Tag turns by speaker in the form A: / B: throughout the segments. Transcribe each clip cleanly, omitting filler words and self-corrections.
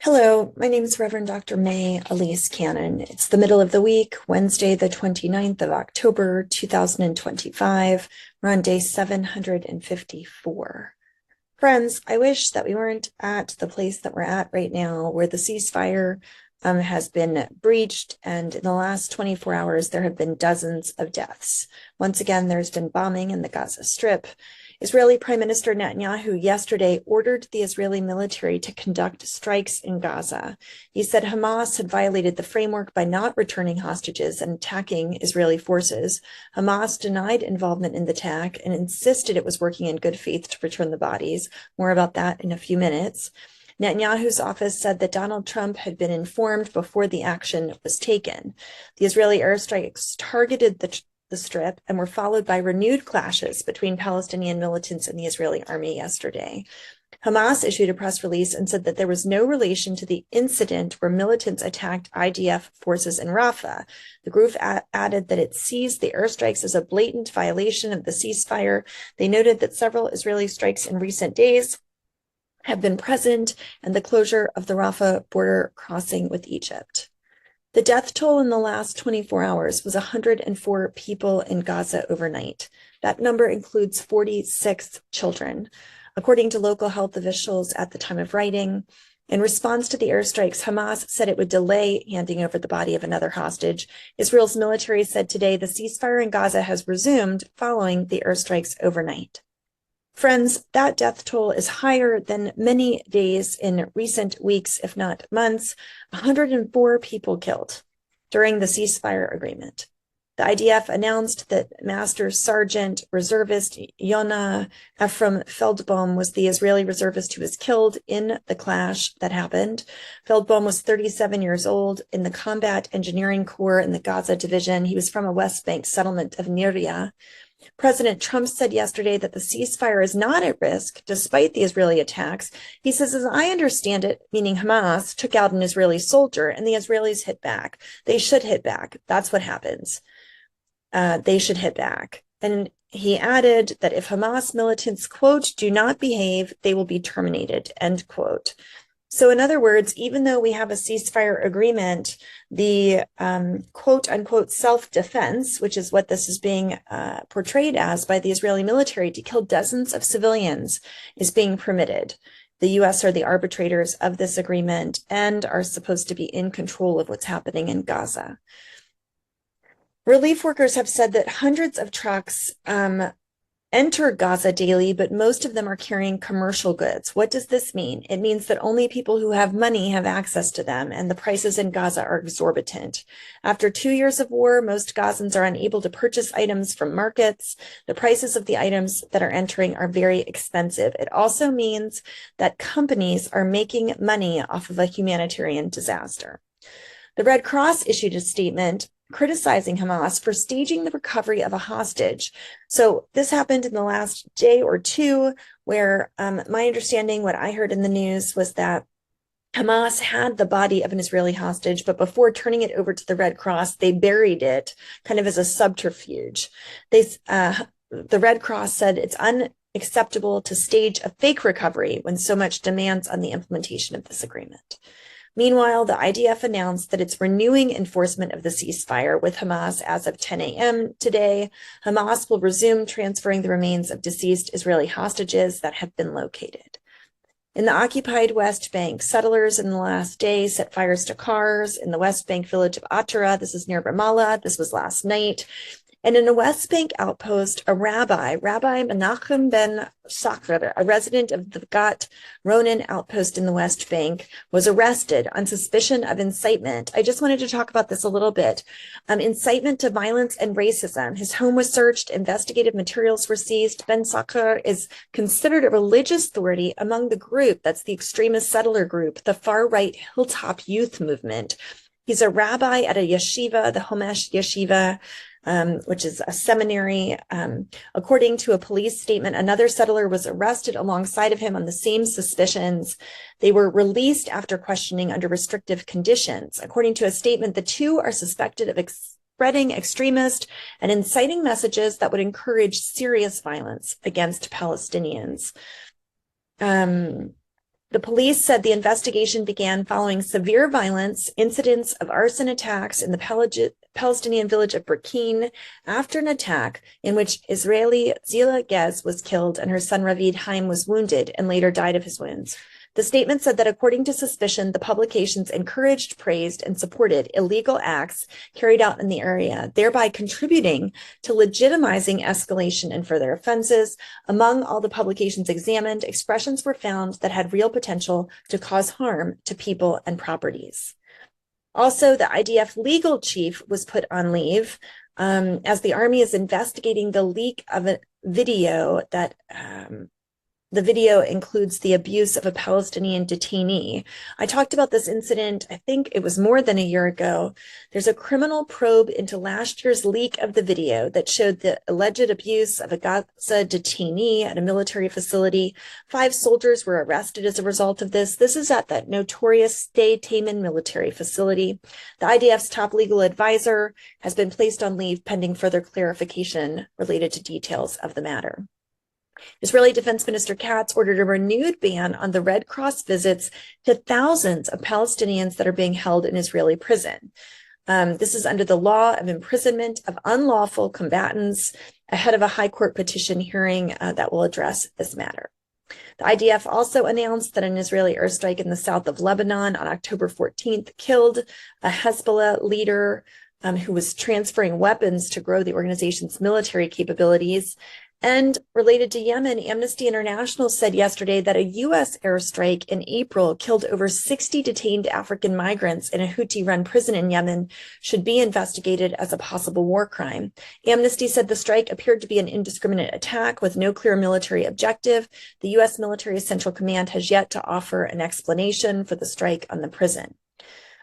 A: Hello, my name is Reverend Dr. May Elise Cannon. It's the middle of the week, Wednesday, the 29th of October, 2025. We're on day 754. Friends, I wish that we weren't at the place that we're at right now, where the ceasefire has been breached, and in the last 24 hours, there have been dozens of deaths. Once again, there's been bombing in the Gaza Strip. Israeli Prime Minister Netanyahu yesterday ordered the Israeli military to conduct strikes in Gaza. He said Hamas had violated the framework by not returning hostages and attacking Israeli forces. Hamas denied involvement in the attack and insisted it was working in good faith to return the bodies. More about that in a few minutes. Netanyahu's office said that Donald Trump had been informed before the action was taken. The Israeli airstrikes targeted the Strip and were followed by renewed clashes between Palestinian militants and the Israeli army yesterday. Hamas issued a press release and said that there was no relation to the incident where militants attacked IDF forces in Rafah. The group added that it sees the airstrikes as a blatant violation of the ceasefire. They noted that several Israeli strikes in recent days have been present and the closure of the Rafah border crossing with Egypt. The death toll in the last 24 hours was 104 people in Gaza overnight. That number includes 46 children. According to local health officials at the time of writing, in response to the airstrikes, Hamas said it would delay handing over the body of another hostage. Israel's military said today the ceasefire in Gaza has resumed following the airstrikes overnight. Friends, that death toll is higher than many days in recent weeks, if not months. 104 people killed during the ceasefire agreement. The IDF announced that Master Sergeant Reservist Yona Ephraim Feldbaum was the Israeli reservist who was killed in the clash that happened. Feldbaum was 37 years old in the Combat Engineering Corps in the Gaza Division. He was from a West Bank settlement of Niria. President Trump said yesterday that the ceasefire is not at risk, despite the Israeli attacks. He says, as I understand it, meaning Hamas took out an Israeli soldier and the Israelis hit back. They should hit back. That's what happens. They should hit back. And he added that if Hamas militants, quote, do not behave, they will be terminated, end quote. So in other words, even though we have a ceasefire agreement, the quote unquote self-defense, which is what this is being portrayed as by the Israeli military to kill dozens of civilians, is being permitted. The US are the arbitrators of this agreement and are supposed to be in control of what's happening in Gaza. Relief workers have said that hundreds of trucks enter Gaza daily, but most of them are carrying commercial goods. What does this mean? It means that only people who have money have access to them, and the prices in Gaza are exorbitant. After 2 years of war, most Gazans are unable to purchase items from markets. The prices of the items that are entering are very expensive. It also means that companies are making money off of a humanitarian disaster. The Red Cross issued a statement criticizing Hamas for staging the recovery of a hostage. So this happened in the last day or two, where my understanding, what I heard in the news, was that Hamas had the body of an Israeli hostage, but before turning it over to the Red Cross, they buried it kind of as a subterfuge. The Red Cross said it's unacceptable to stage a fake recovery when so much demands on the implementation of this agreement. Meanwhile, the IDF announced that it's renewing enforcement of the ceasefire with Hamas as of 10 a.m. today. Hamas will resume transferring the remains of deceased Israeli hostages that have been located. In the occupied West Bank, settlers in the last day set fires to cars in the West Bank village of Atara. This is near Ramallah. This was last night. And in a West Bank outpost, a Rabbi Menachem ben Sakhr, a resident of the Gat Ronan outpost in the West Bank, was arrested on suspicion of incitement. I just wanted to talk about this a little bit. Incitement to violence and racism. His home was searched. Investigative materials were seized. Ben Sakhr is considered a religious authority among the group, that's the extremist settler group, the far-right Hilltop Youth Movement. He's a rabbi at a yeshiva, the Homesh Yeshiva, which is a seminary. According to a police statement, another settler was arrested alongside of him on the same suspicions. They were released after questioning under restrictive conditions. According to a statement, the two are suspected of spreading extremist and inciting messages that would encourage serious violence against Palestinians. The police said the investigation began following severe violence, incidents of arson attacks in the Palestinian village of Burkine after an attack in which Israeli Zila Gez was killed and her son Ravid Haim was wounded and later died of his wounds. The statement said that according to suspicion, the publications encouraged, praised, and supported illegal acts carried out in the area, thereby contributing to legitimizing escalation and further offenses. Among all the publications examined, expressions were found that had real potential to cause harm to people and properties. Also, the IDF legal chief was put on leave as the army is investigating the leak of a video that the video includes the abuse of a Palestinian detainee. I talked about this incident, I think it was more than a year ago. There's a criminal probe into last year's leak of the video that showed the alleged abuse of a Gaza detainee at a military facility. 5 soldiers were arrested as a result of this. This is at that notorious Sde Taman military facility. The IDF's top legal advisor has been placed on leave pending further clarification related to details of the matter. Israeli Defense Minister Katz ordered a renewed ban on the Red Cross visits to thousands of Palestinians that are being held in Israeli prison. This is under the law of imprisonment of unlawful combatants ahead of a high court petition hearing that will address this matter. The IDF also announced that an Israeli airstrike in the south of Lebanon on October 14th killed a Hezbollah leader who was transferring weapons to grow the organization's military capabilities. And related to Yemen, Amnesty International said yesterday that a U.S. airstrike in April killed over 60 detained African migrants in a Houthi-run prison in Yemen should be investigated as a possible war crime. Amnesty said the strike appeared to be an indiscriminate attack with no clear military objective. The U.S. military central command has yet to offer an explanation for the strike on the prison.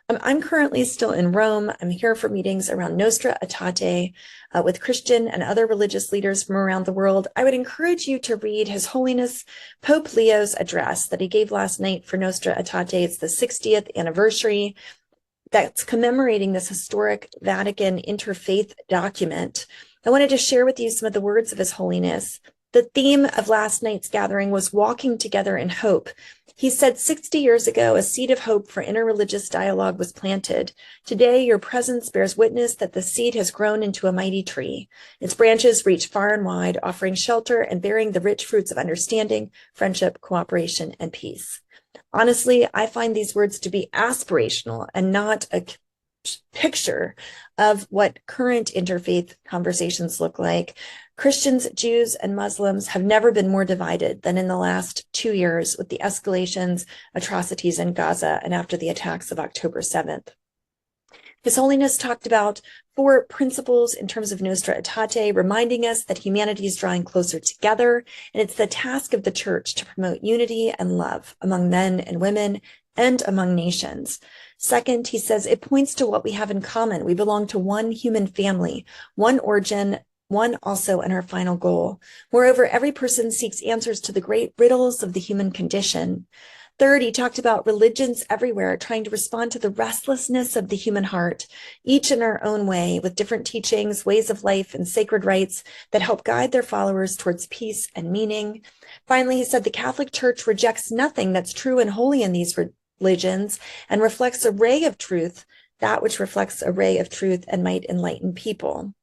A: I'm currently still in Rome. I'm here for meetings around Nostra Aetate with Christian and other religious leaders from around the world. I would encourage you to read His Holiness Pope Leo's address that he gave last night for Nostra Aetate. It's the 60th anniversary that's commemorating this historic Vatican interfaith document. I wanted to share with you some of the words of His Holiness. The theme of last night's gathering was walking together in hope. He said 60 years ago, a seed of hope for interreligious dialogue was planted. Today, your presence bears witness that the seed has grown into a mighty tree. Its branches reach far and wide, offering shelter and bearing the rich fruits of understanding, friendship, cooperation, and peace. Honestly, I find these words to be aspirational and not a picture of what current interfaith conversations look like. Christians, Jews, and Muslims have never been more divided than in the last 2 years with the escalations, atrocities in Gaza and after the attacks of October 7th. His Holiness talked about 4 principles in terms of Nostra Aetate, reminding us that humanity is drawing closer together, and it's the task of the Church to promote unity and love among men and women and among nations. Second, he says it points to what we have in common. We belong to one human family, one origin, one also in our final goal. Moreover, every person seeks answers to the great riddles of the human condition. Third, he talked about religions everywhere trying to respond to the restlessness of the human heart, each in our own way, with different teachings, ways of life, and sacred rites that help guide their followers towards peace and meaning. Finally, he said the Catholic Church rejects nothing that's true and holy in these religions and reflects a ray of truth, that which reflects a ray of truth and might enlighten people.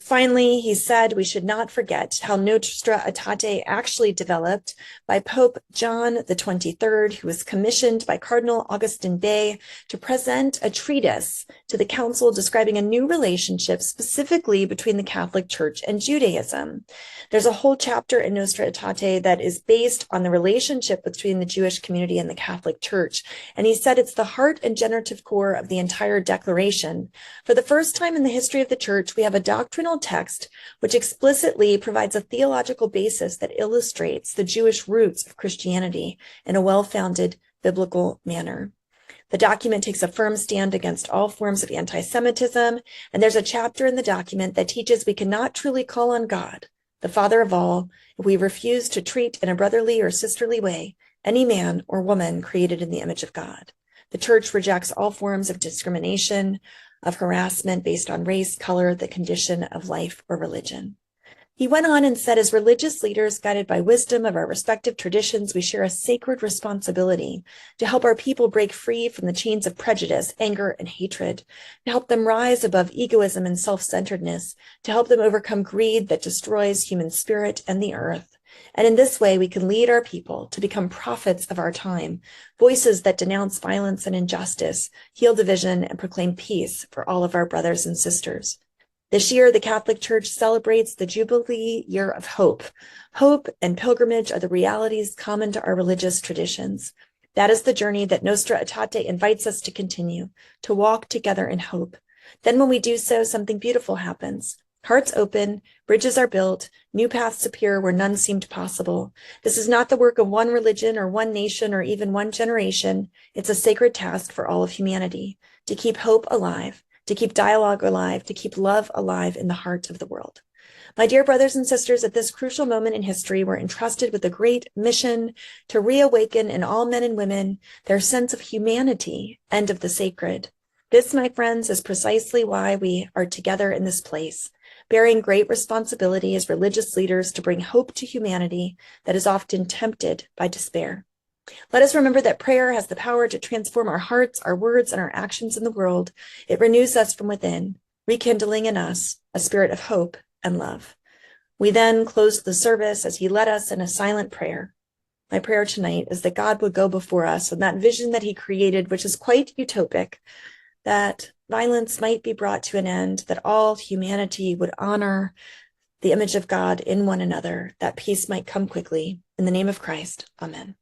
A: Finally, he said we should not forget how Nostra Aetate actually developed by Pope John the 23rd, who was commissioned by Cardinal Augustin Bey to present a treatise to the council describing a new relationship specifically between the Catholic Church and Judaism. There's a whole chapter in Nostra Aetate that is based on the relationship between the Jewish community and the Catholic Church. And he said it's the heart and generative core of the entire declaration. For the first time in the history of the Church, we have a doctrinal text which explicitly provides a theological basis that illustrates the Jewish roots of Christianity in a well-founded biblical manner. The document takes a firm stand against all forms of anti-Semitism, and there's a chapter in the document that teaches we cannot truly call on God, the Father of all, if we refuse to treat in a brotherly or sisterly way any man or woman created in the image of God. The Church rejects all forms of discrimination, of harassment based on race, color, the condition of life, or religion. He went on and said, as religious leaders guided by wisdom of our respective traditions, we share a sacred responsibility to help our people break free from the chains of prejudice, anger, and hatred, to help them rise above egoism and self-centeredness, to help them overcome greed that destroys human spirit and the earth. And in this way, we can lead our people to become prophets of our time, voices that denounce violence and injustice, heal division, and proclaim peace for all of our brothers and sisters. This year, the Catholic Church celebrates the Jubilee Year of Hope. Hope and pilgrimage are the realities common to our religious traditions. That is the journey that Nostra Aetate invites us to continue, to walk together in hope. Then when we do so, something beautiful happens. Hearts open, bridges are built, new paths appear where none seemed possible. This is not the work of one religion or one nation or even one generation. It's a sacred task for all of humanity, to keep hope alive, to keep dialogue alive, to keep love alive in the heart of the world. My dear brothers and sisters, at this crucial moment in history, we're entrusted with a great mission to reawaken in all men and women their sense of humanity and of the sacred. This, my friends, is precisely why we are together in this place, bearing great responsibility as religious leaders to bring hope to humanity that is often tempted by despair. Let us remember that prayer has the power to transform our hearts, our words, and our actions in the world. It renews us from within, rekindling in us a spirit of hope and love. We then closed the service as he led us in a silent prayer. My prayer tonight is that God would go before us and that vision that he created, which is quite utopic, that violence might be brought to an end, that all humanity would honor the image of God in one another, that peace might come quickly. In the name of Christ, amen.